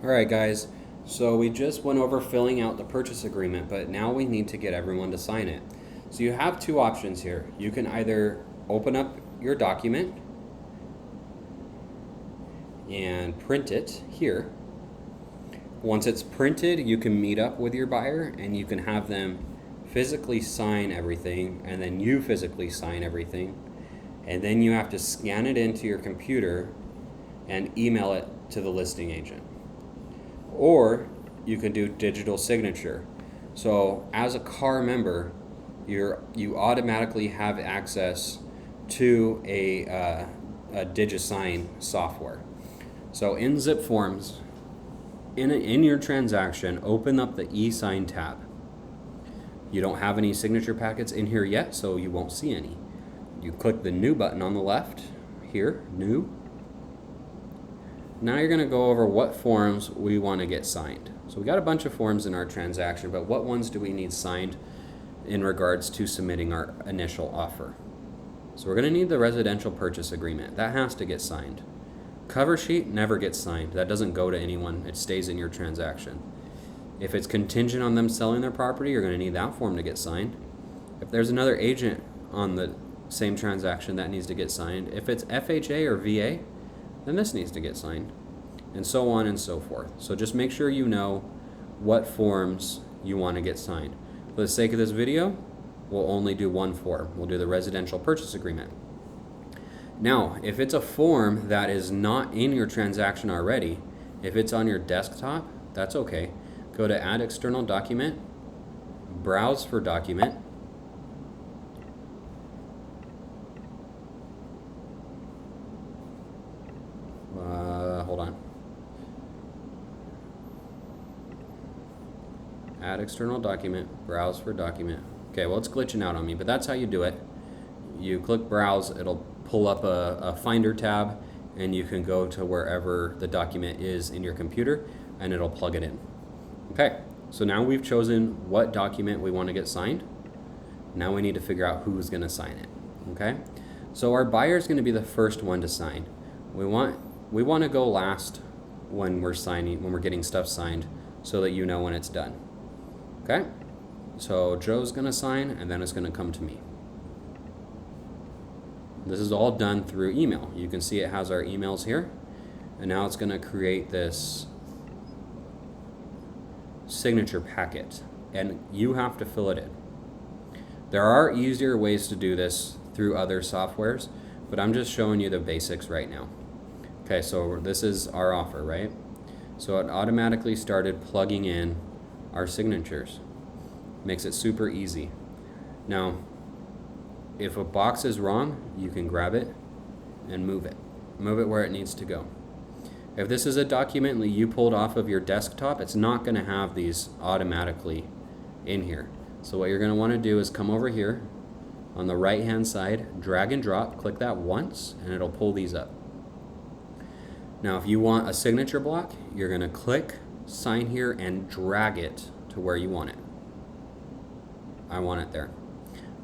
Alright guys, so we just went over filling out the purchase agreement, but now we need to get everyone to sign it. So you have two options here. You can either open up your document and print it here. Once it's printed, you can meet up with your buyer and you can have them physically sign everything, and then you physically sign everything, and then you have to scan it into your computer and email it to the listing agent. Or you can do digital signature. So as a CAR member, you automatically have access to a DigiSign software. So in ZIpForms, in your transaction, open up the eSign tab. You don't have any signature packets in here yet, so you won't see any. You click the New button on the left here, New. Now you're going to go over what forms we want to get signed. So we got a bunch of forms in our transaction, but what ones do we need signed in regards to submitting our initial offer? So we're going to need the residential purchase agreement. That has to get signed. Cover sheet never gets signed. That doesn't go to anyone. It stays in your transaction. If it's contingent on them selling their property, you're going to need that form to get signed. If there's another agent on the same transaction, that needs to get signed. If it's FHA or VA, then this needs to get signed, and so on and so forth. So just make sure you know what forms you want to get signed. For the sake of this video, we'll only do one form. We'll do the residential purchase agreement. Now, if it's a form that is not in your transaction already, if it's on your desktop, that's okay. Go to Add External Document, Browse for Document, hold on. Add external document, browse for document. Okay, well, it's glitching out on me, but that's how you do it. You click browse, it'll pull up a Finder tab, and you can go to wherever the document is in your computer, and it'll plug it in. Okay, so now we've chosen what document we want to get signed. Now we need to figure out who's going to sign it. Okay, so our buyer is going to be the first one to sign. We want to go last when we're getting stuff signed, so that you know when it's done. Okay? So Joe's going to sign, and then it's going to come to me. This is all done through email. You can see it has our emails here, and now it's going to create this signature packet, and you have to fill it in. There are easier ways to do this through other softwares, but I'm just showing you the basics right now. Okay, so this is our offer, right? So it automatically started plugging in our signatures. Makes it super easy. Now, if a box is wrong, you can grab it and move it. Move it where it needs to go. If this is a document that you pulled off of your desktop, it's not going to have these automatically in here. So what you're going to want to do is come over here on the right hand side, drag and drop, click that once, and it'll pull these up. Now if you want a signature block, you're going to click sign here and drag it to where you want it. I want it there.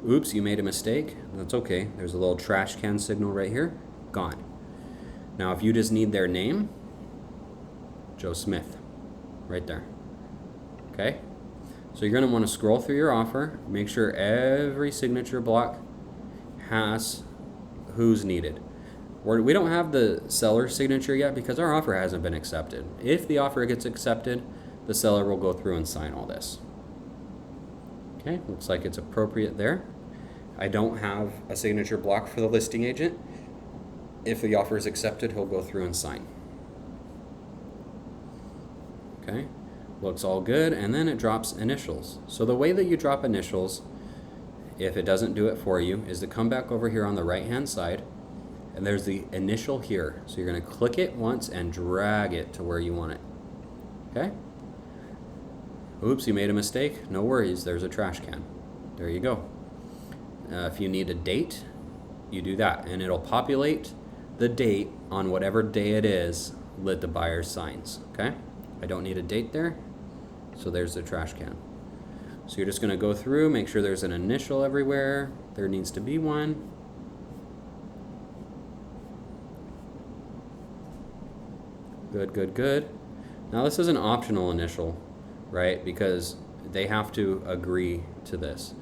Oops, you made a mistake. That's okay. There's a little trash can signal right here. Gone. Now if you just need their name, Joe Smith, right there. Okay? So you're going to want to scroll through your offer, make sure every signature block has who's needed. We don't have the seller's signature yet because our offer hasn't been accepted. If the offer gets accepted, the seller will go through and sign all this. Okay, looks like it's appropriate there. I don't have a signature block for the listing agent. If the offer is accepted, he'll go through and sign. Okay, looks all good, and then it drops initials. So the way that you drop initials, if it doesn't do it for you, is to come back over here on the right-hand side, and there's the initial here. So you're going to click it once and drag it to where you want it. Okay? Oops, you made a mistake. No worries, there's a trash can. There you go. If you need a date, you do that, and it'll populate the date on whatever day it is that the buyer signs. Okay? I don't need a date there, so there's the trash can. So you're just going to go through, make sure there's an initial everywhere. There needs to be one. Good, good, good. Now this is an optional initial, right? Because they have to agree to this.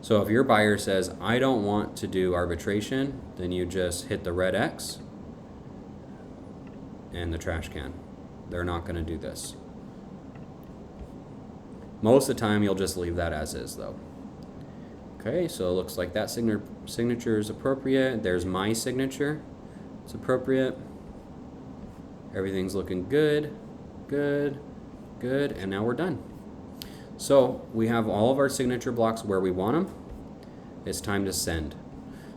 So if your buyer says, I don't want to do arbitration, then you just hit the red X and the trash can. They're not going to do this. Most of the time you'll just leave that as is though. Okay, so it looks like that signature is appropriate. There's my signature. It's appropriate. Everything's looking good, good, good, and now we're done. So we have all of our signature blocks where we want them. It's time to send.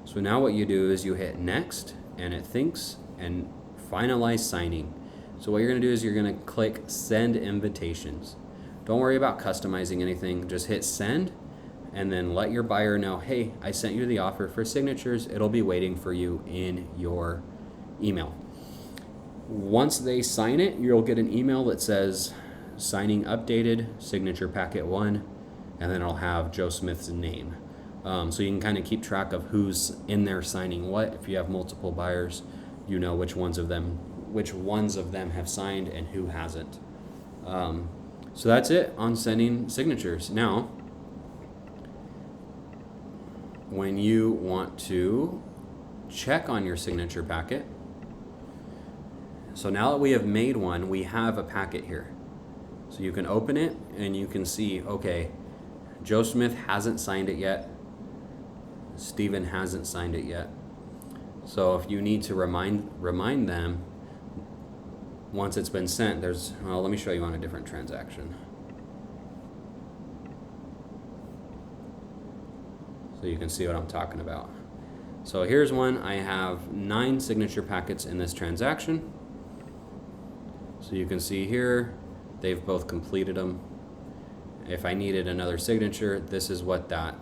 So now what you do is you hit next, and it thinks and finalize signing. So what you're going to do is you're going to click send invitations. Don't worry about customizing anything. Just hit send and then let your buyer know, hey, I sent you the offer for signatures. It'll be waiting for you in your email. Once they sign it, you'll get an email that says signing updated, signature packet 1, and then it'll have Joe Smith's name. So you can kind of keep track of who's in there signing what. If you have multiple buyers, you know which ones of them have signed and who hasn't. So that's it on sending signatures. Now, when you want to check on your signature packet, so now that we have made one, we have a packet here. So you can open it and you can see, okay, Joe Smith hasn't signed it yet. Steven hasn't signed it yet. So if you need to remind them once it's been sent, well, let me show you on a different transaction. So you can see what I'm talking about. So here's one. I have 9 signature packets in this transaction. So you can see here, they've both completed them. If I needed another signature, this is what that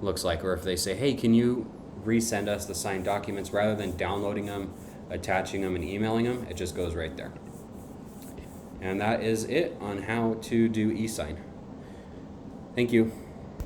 looks like. Or if they say, hey, can you resend us the signed documents rather than downloading them, attaching them, and emailing them, it just goes right there. And that is it on how to do e-sign. Thank you.